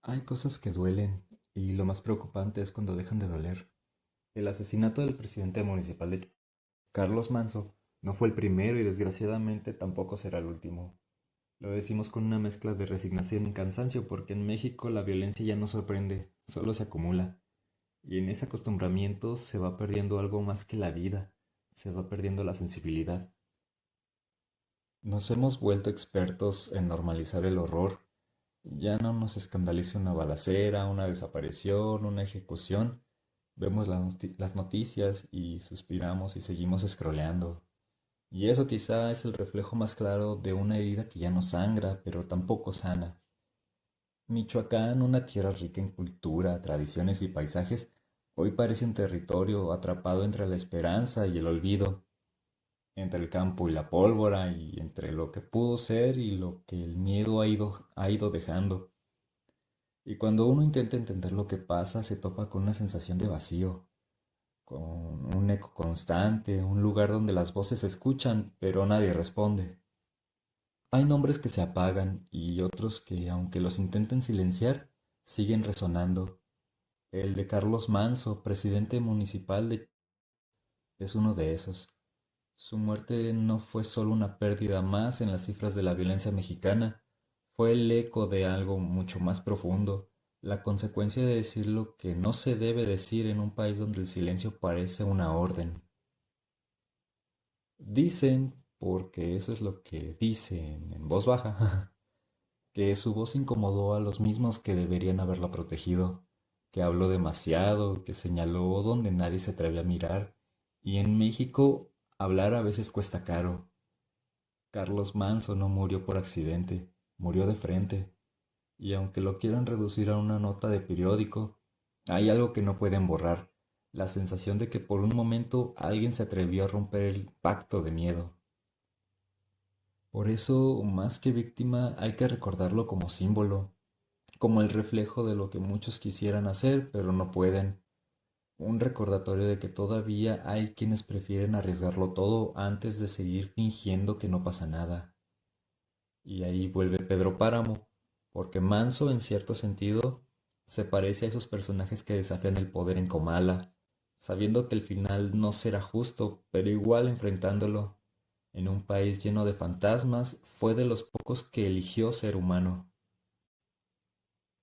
Hay cosas que duelen y lo más preocupante es cuando dejan de doler. El asesinato del presidente municipal de Carlos Manso no fue el primero y desgraciadamente tampoco será el último. Lo decimos con una mezcla de resignación y cansancio porque en México la violencia ya no sorprende, solo se acumula. Y en ese acostumbramiento se va perdiendo algo más que la vida, se va perdiendo la sensibilidad. Nos hemos vuelto expertos en normalizar el horror. Ya no nos escandaliza una balacera, una desaparición, una ejecución. Vemos las noticias y suspiramos y seguimos scrolleando. Y eso quizá es el reflejo más claro de una herida que ya no sangra, pero tampoco sana. Michoacán, una tierra rica en cultura, tradiciones y paisajes, hoy parece un territorio atrapado entre la esperanza y el olvido, entre el campo y la pólvora, y entre lo que pudo ser y lo que el miedo ha ido dejando. Y cuando uno intenta entender lo que pasa, se topa con una sensación de vacío, con un eco constante, un lugar donde las voces se escuchan, pero nadie responde. Hay nombres que se apagan y otros que, aunque los intenten silenciar, siguen resonando. El de Carlos Manso, presidente municipal es uno de esos. Su muerte no fue solo una pérdida más en las cifras de la violencia mexicana, fue el eco de algo mucho más profundo, la consecuencia de decir lo que no se debe decir en un país donde el silencio parece una orden. Dicen, porque eso es lo que dicen en voz baja, que su voz incomodó a los mismos que deberían haberla protegido, que habló demasiado, que señaló donde nadie se atreve a mirar, y en México hablar a veces cuesta caro. Carlos Manso no murió por accidente, murió de frente, y aunque lo quieran reducir a una nota de periódico, hay algo que no pueden borrar, la sensación de que por un momento alguien se atrevió a romper el pacto de miedo. Por eso, más que víctima, hay que recordarlo como símbolo, como el reflejo de lo que muchos quisieran hacer, pero no pueden. Un recordatorio de que todavía hay quienes prefieren arriesgarlo todo antes de seguir fingiendo que no pasa nada. Y ahí vuelve Pedro Páramo, porque Manso, en cierto sentido, se parece a esos personajes que desafían el poder en Comala, sabiendo que el final no será justo, pero igual enfrentándolo. En un país lleno de fantasmas, fue de los pocos que eligió ser humano.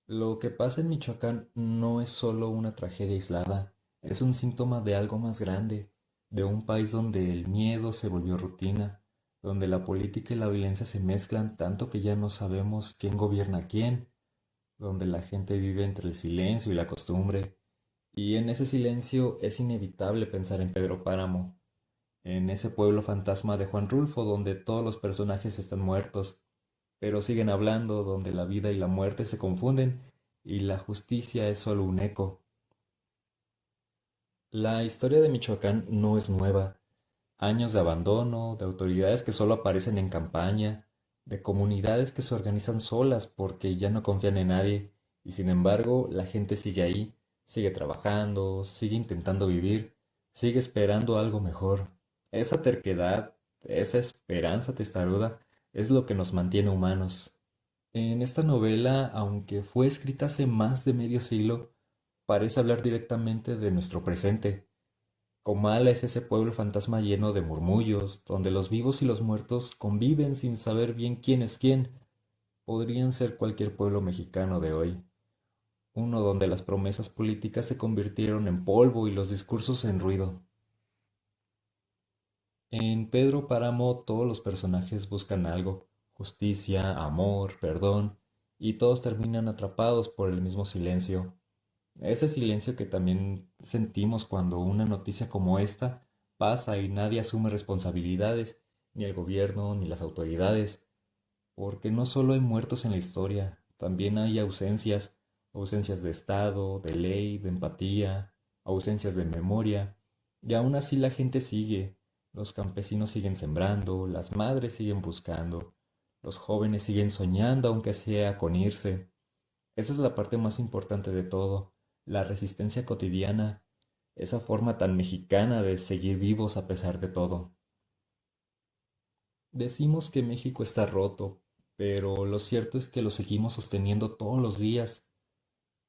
Lo que pasa en Michoacán no es solo una tragedia aislada, es un síntoma de algo más grande, de un país donde el miedo se volvió rutina, donde la política y la violencia se mezclan tanto que ya no sabemos quién gobierna a quién, donde la gente vive entre el silencio y la costumbre, y en ese silencio es inevitable pensar en Pedro Páramo, en ese pueblo fantasma de Juan Rulfo donde todos los personajes están muertos, pero siguen hablando, donde la vida y la muerte se confunden y la justicia es solo un eco. La historia de Michoacán no es nueva. Años de abandono, de autoridades que solo aparecen en campaña, de comunidades que se organizan solas porque ya no confían en nadie, y sin embargo la gente sigue ahí, sigue trabajando, sigue intentando vivir, sigue esperando algo mejor. Esa terquedad, esa esperanza testaruda es lo que nos mantiene humanos. En esta novela, aunque fue escrita hace más de medio siglo, parece hablar directamente de nuestro presente. Comala es ese pueblo fantasma lleno de murmullos, donde los vivos y los muertos conviven sin saber bien quién es quién. Podrían ser cualquier pueblo mexicano de hoy, uno donde las promesas políticas se convirtieron en polvo y los discursos en ruido. En Pedro Páramo todos los personajes buscan algo, justicia, amor, perdón, y todos terminan atrapados por el mismo silencio. Ese silencio que también sentimos cuando una noticia como esta pasa y nadie asume responsabilidades, ni el gobierno, ni las autoridades, porque no solo hay muertos en la historia, también hay ausencias, ausencias de Estado, de ley, de empatía, ausencias de memoria, y aún así la gente sigue, los campesinos siguen sembrando, las madres siguen buscando, los jóvenes siguen soñando aunque sea con irse. Esa es la parte más importante de todo, la resistencia cotidiana, esa forma tan mexicana de seguir vivos a pesar de todo. Decimos que México está roto, pero lo cierto es que lo seguimos sosteniendo todos los días.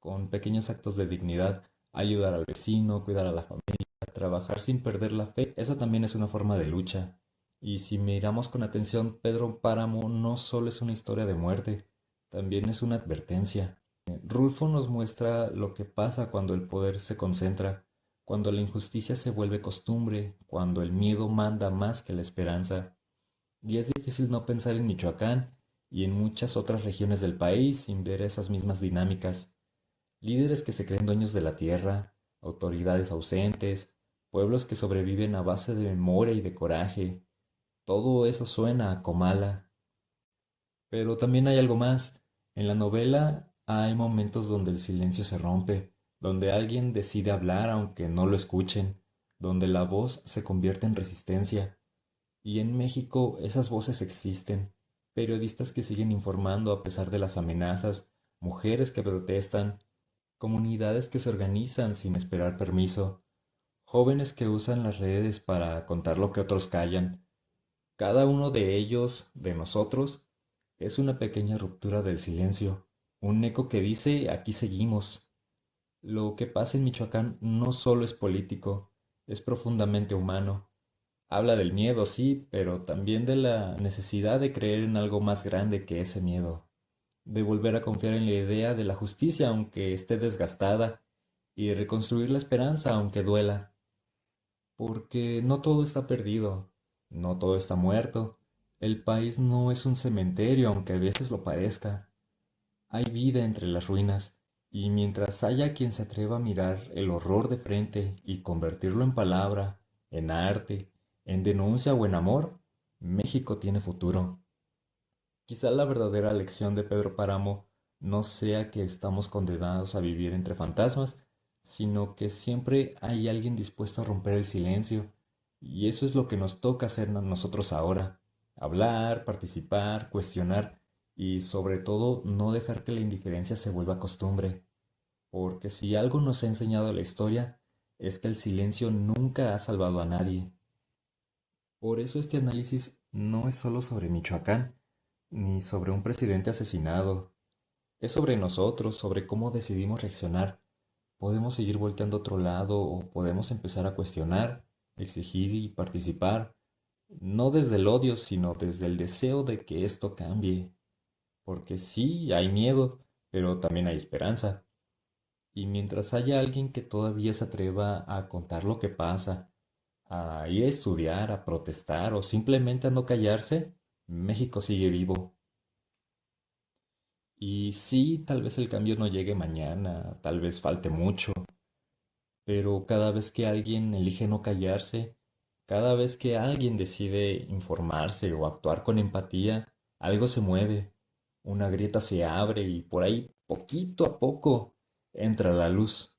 con pequeños actos de dignidad, ayudar al vecino, cuidar a la familia, trabajar sin perder la fe, eso también es una forma de lucha. Y si miramos con atención, Pedro Páramo no solo es una historia de muerte, también es una advertencia. Rulfo nos muestra lo que pasa cuando el poder se concentra, cuando la injusticia se vuelve costumbre, cuando el miedo manda más que la esperanza. Y es difícil no pensar en Michoacán y en muchas otras regiones del país sin ver esas mismas dinámicas. Líderes que se creen dueños de la tierra, autoridades ausentes, pueblos que sobreviven a base de memoria y de coraje. Todo eso suena a Comala. Pero también hay algo más. En la novela hay momentos donde el silencio se rompe, donde alguien decide hablar aunque no lo escuchen, donde la voz se convierte en resistencia. Y en México esas voces existen. Periodistas que siguen informando a pesar de las amenazas, mujeres que protestan, comunidades que se organizan sin esperar permiso, jóvenes que usan las redes para contar lo que otros callan. Cada uno de ellos, de nosotros, es una pequeña ruptura del silencio, un eco que dice aquí seguimos. Lo que pasa en Michoacán no solo es político, es profundamente humano. Habla del miedo, sí, pero también de la necesidad de creer en algo más grande que ese miedo, de volver a confiar en la idea de la justicia aunque esté desgastada y reconstruir la esperanza aunque duela, porque no todo está perdido, no todo está muerto, el país no es un cementerio aunque a veces lo parezca, hay vida entre las ruinas y mientras haya quien se atreva a mirar el horror de frente y convertirlo en palabra, en arte, en denuncia o en amor, México tiene futuro. Quizá la verdadera lección de Pedro Páramo no sea que estamos condenados a vivir entre fantasmas, sino que siempre hay alguien dispuesto a romper el silencio, y eso es lo que nos toca hacer a nosotros ahora, hablar, participar, cuestionar y sobre todo no dejar que la indiferencia se vuelva costumbre, porque si algo nos ha enseñado la historia es que el silencio nunca ha salvado a nadie. Por eso este análisis no es solo sobre Michoacán, ni sobre un presidente asesinado. Es sobre nosotros, sobre cómo decidimos reaccionar. Podemos seguir volteando a otro lado o podemos empezar a cuestionar, exigir y participar, no desde el odio, sino desde el deseo de que esto cambie. Porque sí, hay miedo, pero también hay esperanza. Y mientras haya alguien que todavía se atreva a contar lo que pasa, a ir a estudiar, a protestar o simplemente a no callarse, México sigue vivo. Y sí, tal vez el cambio no llegue mañana, tal vez falte mucho, pero cada vez que alguien elige no callarse, cada vez que alguien decide informarse o actuar con empatía, algo se mueve, una grieta se abre y por ahí, poquito a poco, entra la luz.